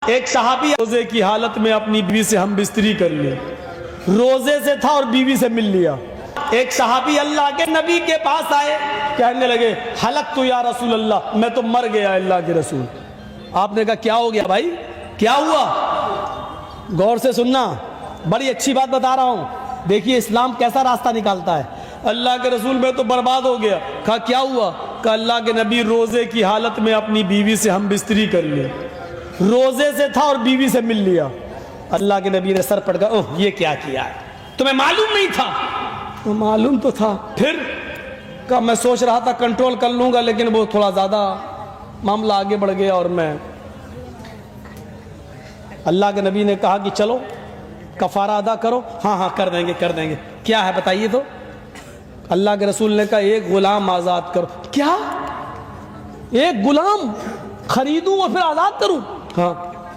ایک صحابی روزے کی حالت میں اپنی بیوی سے ہم بستری کر لی، روزے سے تھا اور بیوی سے مل لیا۔ ایک صحابی اللہ کے نبی کے پاس آئے، کہنے لگے ہلکت یا رسول اللہ، میں تو مر گیا اللہ کے رسول۔ آپ نے کہا کیا ہو گیا بھائی، کیا ہوا؟ غور سے سننا، بڑی اچھی بات بتا رہا ہوں، دیکھیے اسلام کیسا راستہ نکالتا ہے۔ اللہ کے رسول میں تو برباد ہو گیا۔ کہا کیا ہوا؟ کہا اللہ کے نبی روزے کی حالت میں اپنی بیوی سے ہم بستری کر لی، روزے سے تھا اور بیوی سے مل لیا۔ اللہ کے نبی نے سر پٹکا، اوہ یہ کیا کیا ہے، تمہیں معلوم نہیں تھا؟ تو معلوم تو تھا۔ پھر کہا میں سوچ رہا تھا کنٹرول کر لوں گا، لیکن وہ تھوڑا زیادہ معاملہ آگے بڑھ گیا اور میں۔ اللہ کے نبی نے کہا کہ چلو کفارہ ادا کرو۔ ہاں ہاں کر دیں گے۔ کیا ہے بتائیے تو؟ اللہ کے رسول نے کہا ایک غلام آزاد کرو۔ کیا؟ ایک غلام خریدوں اور پھر آزاد کروں؟ ہاں۔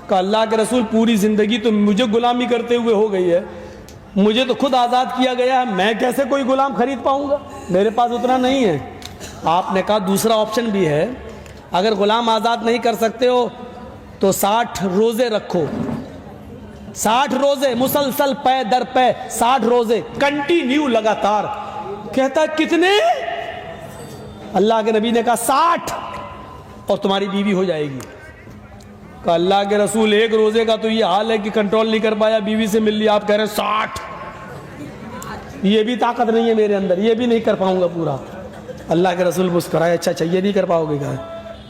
کہا اللہ کے رسول پوری زندگی تو مجھے غلامی کرتے ہوئے ہو گئی ہے، مجھے تو خود آزاد کیا گیا ہے، میں کیسے کوئی غلام خرید پاؤں گا، میرے پاس اتنا نہیں ہے۔ آپ نے کہا دوسرا آپشن بھی ہے، اگر غلام آزاد نہیں کر سکتے ہو تو 60 روزے رکھو، 60 روزے مسلسل پے در پے، 60 روزے کنٹینیو لگاتار۔ کہتا ہے کتنے؟ اللہ کے نبی نے کہا 60، اور تمہاری بیوی ہو جائے گی۔ کہا اللہ کے رسول ایک روزے کا تو یہ حال ہے کہ کنٹرول نہیں کر پایا، بیوی سے مل لیا، آپ کہہ رہے ہیں 60، یہ بھی طاقت نہیں ہے میرے اندر، یہ بھی نہیں کر پاؤں گا پورا۔ اللہ کے رسول مسکرائے، اچھا یہ نہیں کر پاؤ گے؟ کہا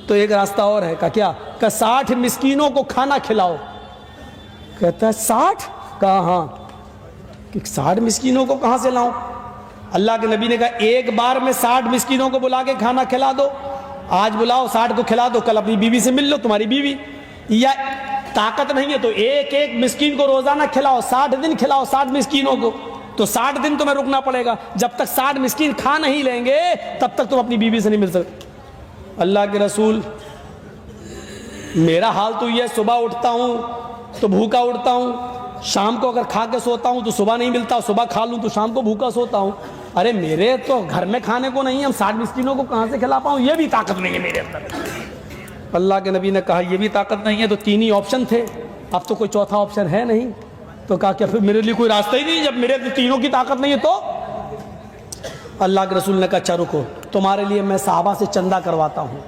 تو ایک راستہ اور ہے۔ کہا کیا؟ کہ 60 مسکینوں کو کھانا کھلاؤ۔ کہتا ہے 60؟ کہا ہاں۔ کہ 60 مسکینوں کو کہاں سے لاؤں؟ اللہ کے نبی نے کہا ایک بار میں 60 مسکینوں کو بلا کے کھانا کھلا دو، آج بلاؤ 60 کو کھلا دو، کل اپنی بیوی سے مل لو، تمہاری بیوی۔ یا طاقت نہیں ہے تو ایک ایک مسکین کو روزانہ کھلاؤ، 60 دن کھلاؤ 60 مسکینوں کو، تو 60 دن تمہیں رکنا پڑے گا، جب تک 60 مسکین کھا نہیں لیں گے تب تک تم اپنی بیوی سے نہیں مل سکتے۔ اللہ کے رسول میرا حال تو یہ، صبح اٹھتا ہوں تو بھوکا اٹھتا ہوں، شام کو اگر کھا کے سوتا ہوں تو صبح نہیں ملتا، صبح کھا لوں تو شام کو بھوکا سوتا ہوں۔ ارے میرے تو گھر میں کھانے کو نہیں ہے، ہم 60 مسکینوں کو کہاں سے کھلا پاؤں، یہ بھی طاقت نہیں ہے میرے اندر۔ اللہ کے نبی نے کہا یہ بھی طاقت نہیں ہے، تو 3 ہی آپشن تھے، اب تو کوئی چوتھا آپشن ہے نہیں۔ تو کہا کہ پھر میرے لیے کوئی راستہ ہی نہیں، جب میرے تینوں کی طاقت نہیں ہے تو؟ اللہ کے رسول نے کہا اچھا رکو، تمہارے لیے میں صحابہ سے چندہ کرواتا ہوں۔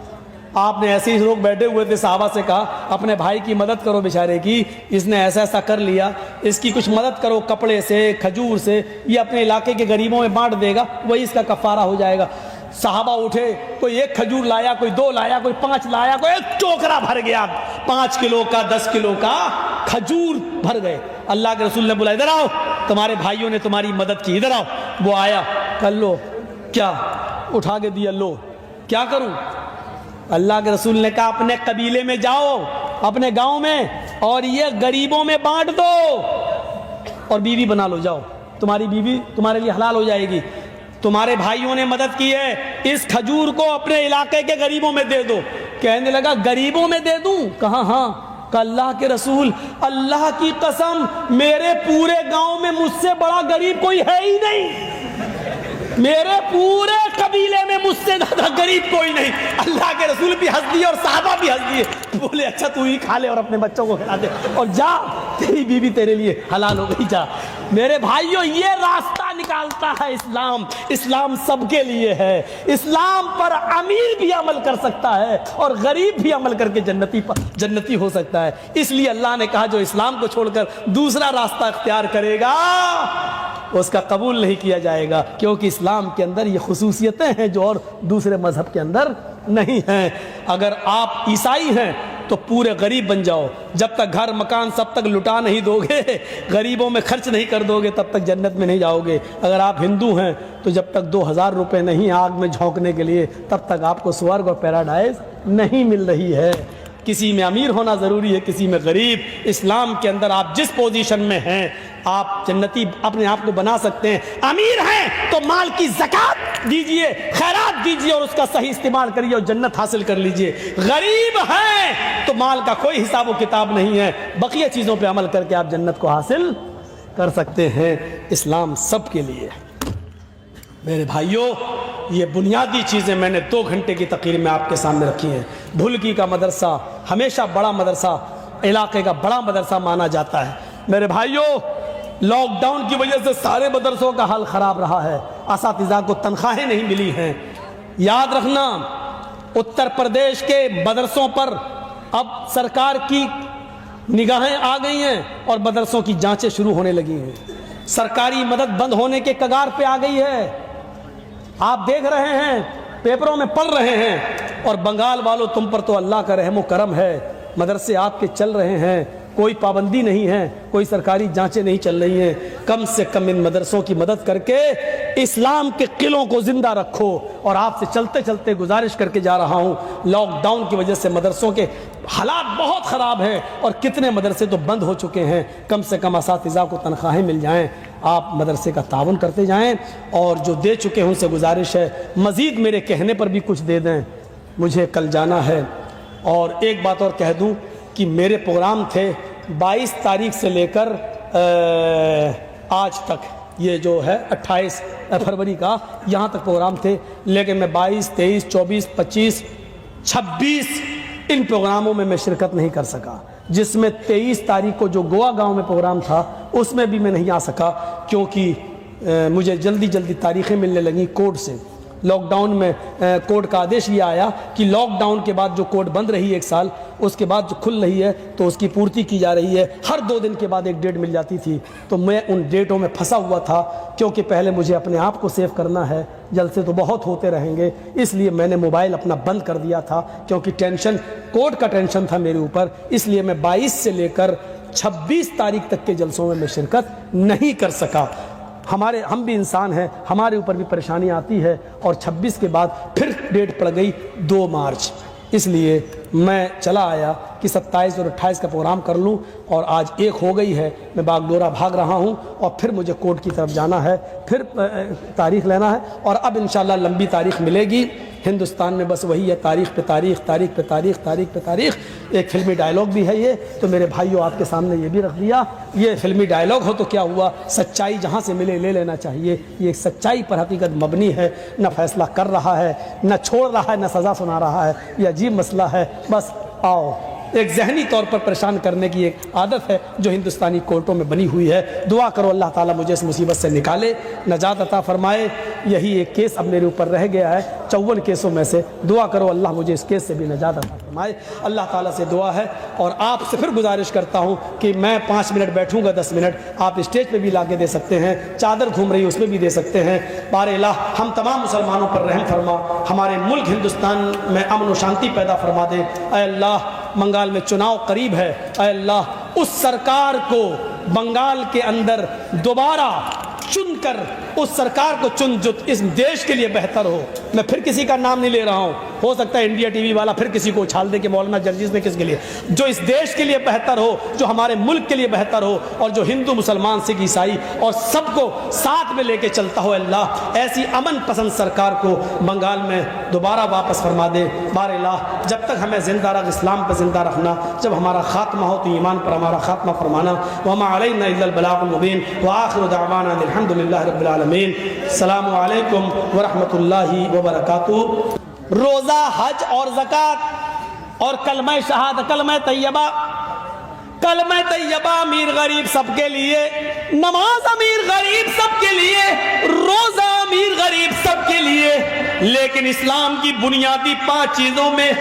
آپ نے ایسے ہی لوگ بیٹھے ہوئے تھے، صحابہ سے کہا اپنے بھائی کی مدد کرو بیچارے کی، اس نے ایسا ایسا کر لیا، اس کی کچھ مدد کرو، کپڑے سے، کھجور سے، یہ اپنے علاقے کے غریبوں میں بانٹ دے گا، وہی اس کا کفارہ ہو جائے گا۔ صحابہ اٹھے، کوئی 1 کھجور لایا، کوئی 2 لایا، کوئی 5 لایا، کوئی 1 ٹوکرا بھر گیا، 5 کلو کا 10 کلو کا کھجور بھر گئے۔ اللہ کے رسول نے بولا ادھر آؤ، تمہارے بھائیوں نے تمہاری مدد کی، ادھر آؤ۔ وہ آیا، کر لو، کیا اٹھا کے دیا، لو، کیا کروں؟ اللہ کے رسول نے کہا اپنے قبیلے میں جاؤ، اپنے گاؤں میں، اور یہ غریبوں میں بانٹ دو، اور بیوی بنا لو، جاؤ، تمہاری بیوی تمہارے لیے حلال ہو جائے گی۔ تمہارے بھائیوں نے مدد کی ہے، اس کھجور کو اپنے علاقے کے غریبوں میں دے دو۔ کہنے لگا غریبوں میں دے دوں؟ کہا ہاں۔ کہ اللہ کے رسول اللہ کی قسم میرے پورے گاؤں میں مجھ سے بڑا غریب کوئی ہے ہی نہیں، میرے پورے قبیلے میں مجھ سے زیادہ غریب کوئی نہیں۔ اللہ کے رسول بھی ہنس دیے اور صحابہ بھی ہنس دیے، بولے اچھا تو ہی کھا لے اور اپنے بچوں کو کھلا دے، اور جا تیری بیوی تیرے لیے حلال ہو گئی، جا۔ میرے بھائیوں یہ راستہ نکالتا ہے اسلام، اسلام سب کے لیے ہے، اسلام پر امیر بھی عمل کر سکتا ہے اور غریب بھی عمل کر کے جنتی ہو سکتا ہے۔ اس لیے اللہ نے کہا جو اسلام کو چھوڑ کر دوسرا راستہ اختیار کرے گا اس کا قبول نہیں کیا جائے گا، کیونکہ اسلام کے اندر یہ خصوصیتیں ہیں جو اور دوسرے مذہب کے اندر نہیں ہیں۔ اگر آپ عیسائی ہیں تو پورے غریب بن جاؤ، جب تک گھر مکان سب تک لٹا نہیں دو گے، غریبوں میں خرچ نہیں کر دو گے، تب تک جنت میں نہیں جاؤ گے۔ اگر آپ ہندو ہیں تو جب تک 2000 روپے نہیں آگ میں جھونکنے کے لیے، تب تک آپ کو سورگ اور پیراڈائز نہیں مل رہی ہے۔ کسی میں امیر ہونا ضروری ہے، کسی میں غریب۔ اسلام کے اندر آپ جس پوزیشن میں ہیں آپ جنتی اپنے آپ کو بنا سکتے ہیں۔ امیر ہیں تو مال کی زکوٰۃ دیجئے، خیرات دیجئے اور اس کا صحیح استعمال کریے اور جنت حاصل کر لیجئے۔ غریب ہیں تو مال کا کوئی حساب و کتاب نہیں ہے، بقیہ چیزوں پہ عمل کر کے آپ جنت کو حاصل کر سکتے ہیں۔ اسلام سب کے لیے۔ میرے بھائیوں یہ بنیادی چیزیں میں نے 2 گھنٹے کی تقریر میں آپ کے سامنے رکھی ہیں۔ بھلکی کا مدرسہ ہمیشہ بڑا مدرسہ علاقے کا بڑا مدرسہ مانا جاتا ہے۔ میرے بھائیوں، لاک ڈاؤن کی وجہ سے سارے مدرسوں کا حال خراب رہا ہے، اساتذہ کو تنخواہیں نہیں ملی ہیں۔ یاد رکھنا، اتر پردیش کے مدرسوں پر اب سرکار کی نگاہیں آ گئی ہیں اور مدرسوں کی جانچیں شروع ہونے لگی ہیں۔ سرکاری مدد بند ہونے کے کگار پہ آ گئی ہے، آپ دیکھ رہے ہیں، پیپروں میں پڑھ رہے ہیں۔ اور بنگال والوں، تم پر تو اللہ کا رحم و کرم ہے، مدرسے آپ کے چل رہے ہیں، کوئی پابندی نہیں ہے، کوئی سرکاری جانچیں نہیں چل رہی ہیں۔ کم سے کم ان مدرسوں کی مدد کر کے اسلام کے قلعوں کو زندہ رکھو۔ اور آپ سے چلتے چلتے گزارش کر کے جا رہا ہوں، لاک ڈاؤن کی وجہ سے مدرسوں کے حالات بہت خراب ہیں اور کتنے مدرسے تو بند ہو چکے ہیں۔ کم سے کم اساتذہ کو تنخواہیں مل جائیں، آپ مدرسے کا تعاون کرتے جائیں، اور جو دے چکے ہیں ان سے گزارش ہے مزید میرے کہنے پر بھی کچھ دے دیں، مجھے کل جانا ہے۔ اور ایک بات اور کہہ دوں کہ میرے پروگرام تھے 22 تاریخ سے لے کر آج تک، یہ جو ہے 28 فروری کا، یہاں تک پروگرام تھے، لیکن میں 22 23 24 25 26 ان پروگراموں میں شرکت نہیں کر سکا، جس میں 23 تاریخ کو جو گوا گاؤں میں پروگرام تھا اس میں بھی میں نہیں آ سکا، کیونکہ مجھے جلدی تاریخیں ملنے لگیں کورٹ سے۔ لاک ڈاؤن میں کورٹ کا آدیش یہ آیا کہ لاک ڈاؤن کے بعد جو کورٹ بند رہی 1 سال، اس کے بعد جو کھل رہی ہے تو اس کی پورتی کی جا رہی ہے، ہر 2 دن کے بعد ایک ڈیٹ مل جاتی تھی۔ تو میں ان ڈیٹوں میں پھنسا ہوا تھا، کیونکہ پہلے مجھے اپنے آپ کو سیو کرنا ہے، جلسے تو بہت ہوتے رہیں گے، اس لیے میں نے موبائل اپنا بند کر دیا تھا، کیونکہ ٹینشن، کورٹ کا ٹینشن تھا میرے اوپر، اس لیے میں 22 سے لے کر 26 تاریخ تک کے جلسوں میں شرکت نہیں کر سکا۔ ہم بھی انسان ہیں، ہمارے اوپر بھی پریشانی آتی ہے، اور 26 کے بعد پھر ڈیٹ پڑ گئی 2 مارچ، اس لیے میں چلا آیا کہ 27 اور 28 کا پروگرام کر لوں، اور آج 1 ہو گئی ہے، میں باغ ڈورا بھاگ رہا ہوں، اور پھر مجھے کورٹ کی طرف جانا ہے، پھر تاریخ لینا ہے، اور اب انشاءاللہ لمبی تاریخ ملے گی۔ ہندوستان میں بس وہی ہے، تاریخ پہ تاریخ، تاریخ پہ تاریخ، تاریخ پہ تاریخ۔ ایک فلمی ڈائلاگ بھی ہے یہ، تو میرے بھائیوں آپ کے سامنے یہ بھی رکھ دیا، یہ فلمی ڈائلاگ ہو تو کیا ہوا، سچائی جہاں سے ملے لے لینا چاہیے۔ یہ سچائی پر حقیقت مبنی ہے، نہ فیصلہ کر رہا ہے، نہ چھوڑ رہا ہے، نہ سزا سنا رہا ہے، یہ عجیب مسئلہ ہے۔ بس آؤ، ایک ذہنی طور پر پریشان کرنے کی ایک عادت ہے جو ہندوستانی کورٹوں میں بنی ہوئی ہے۔ دعا کرو اللہ تعالیٰ مجھے اس مصیبت سے نکالے، نجات عطا فرمائے۔ یہی ایک کیس اب میرے اوپر رہ گیا ہے 54 کیسوں میں سے، دعا کرو اللہ مجھے اس کیس سے بھی نجات عطا فرمائے۔ اللہ تعالیٰ سے دعا ہے، اور آپ سے پھر گزارش کرتا ہوں کہ میں 5 منٹ بیٹھوں گا، 10 منٹ آپ اسٹیج پہ بھی لا کے دے سکتے ہیں، چادر گھوم رہی ہے اس میں بھی دے سکتے ہیں۔ بار الہ ہم تمام مسلمانوں پر رحم فرما، ہمارے ملک ہندوستان میں امن و شانتی پیدا فرما دے۔ اے اللہ، بنگال میں چناؤ قریب ہے، اے اللہ اس سرکار کو بنگال کے اندر دوبارہ چن کر اس سرکار کو چن جو اس دیش کے لیے بہتر ہو۔ میں پھر کسی کا نام نہیں لے رہا ہوں، ہو سکتا ہے انڈیا ٹی وی والا پھر کسی کو اچھال دے کہ مولانا جرجیز نے کس کے لیے، جو اس دیش کے لیے بہتر ہو، جو ہمارے ملک کے لیے بہتر ہو، اور جو ہندو مسلمان سکھ عیسائی اور سب کو ساتھ میں لے کے چلتا ہو۔ اللہ ایسی امن پسند سرکار کو بنگال میں دوبارہ واپس فرما دے۔ بار الہ جب تک ہمیں زندہ رکھ، اسلام پہ زندہ رکھنا، جب ہمارا خاتمہ ہو تو ایمان پر ہمارا خاتمہ فرمانا۔ وما علینا الا البلاغ المبین، وآخر دعوانا الحمد للہ رب العالمین۔ السلام علیکم ورحمۃ اللہ وبرکاتہ۔ روزہ، حج اور زکوٰۃ اور کلمہ شہادت، کلمہ طیبہ، کلمہ طیبہ امیر غریب سب کے لیے، نماز امیر غریب سب کے لیے، روزہ امیر غریب سب کے لیے، لیکن اسلام کی بنیادی 5 چیزوں میں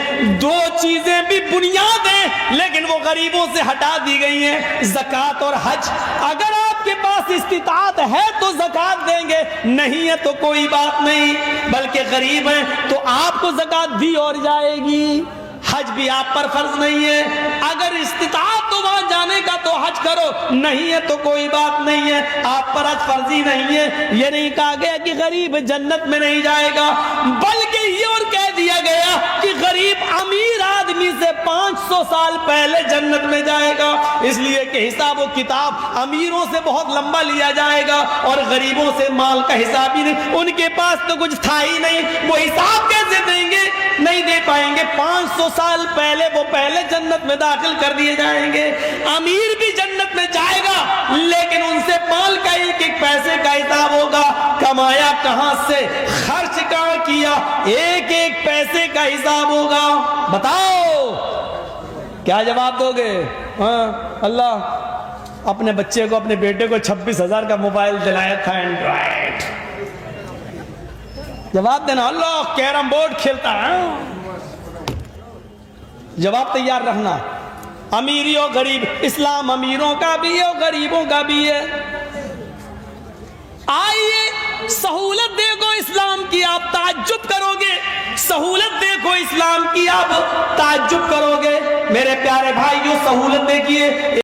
2 چیزیں بھی بنیاد ہیں، لیکن وہ غریبوں سے ہٹا دی گئی ہیں، زکوٰۃ اور حج۔ اگر آپ کے پاس استطاعت ہے تو زکوٰۃ دیں گے، نہیں ہے تو کوئی بات نہیں، بلکہ غریب ہیں تو آپ کو زکوٰۃ دی اور جائے گی۔ حج بھی آپ پر فرض نہیں ہے، اگر استطاعت تو وہاں جانے کا تو حج کرو، نہیں ہے تو کوئی بات نہیں ہے، آپ پر حج فرضی نہیں ہے۔ یہ نہیں کہا گیا کہ غریب جنت میں نہیں جائے گا، بلکہ یہ اور کہہ دیا گیا کہ غریب امیر آدمی سے 500 سال پہلے جنت میں جائے گا، اس لیے کہ حساب و کتاب امیروں سے بہت لمبا لیا جائے گا اور غریبوں سے مال کا حساب ہی نہیں، ان کے پاس تو کچھ تھا ہی نہیں، وہ حساب کیسے دیں گے، نہیں دے پائیں گے۔ 500 سال پہلے وہ پہلے جنت میں داخل کر دیے جائیں گے۔ امیر بھی جنت میں جائے گا، لیکن ان سے مال کا ایک ایک پیسے کا حساب ہوگا، کمایا کہاں سے، خرچ کہاں کیا، ایک ایک پیسے کا حساب ہوگا۔ بتاؤ کیا جواب دو گے؟ ہاں اللہ اپنے بچے کو اپنے بیٹے کو 26,000 کا موبائل دلایا تھا اینڈرائڈ. جواب دینا اللہ کیرم بورڈ کھیلتا ہے. جواب تیار رکھنا. امیری و غریب، اسلام امیروں کا بھی ہے اور غریبوں کا بھی ہے. آئیے سہولت دیکھو اسلام کی، آپ تعجب کرو گے. سہولت دیکھو اسلام کی، آپ تعجب کرو گے. میرے پیارے بھائیو سہولت دیکھیے.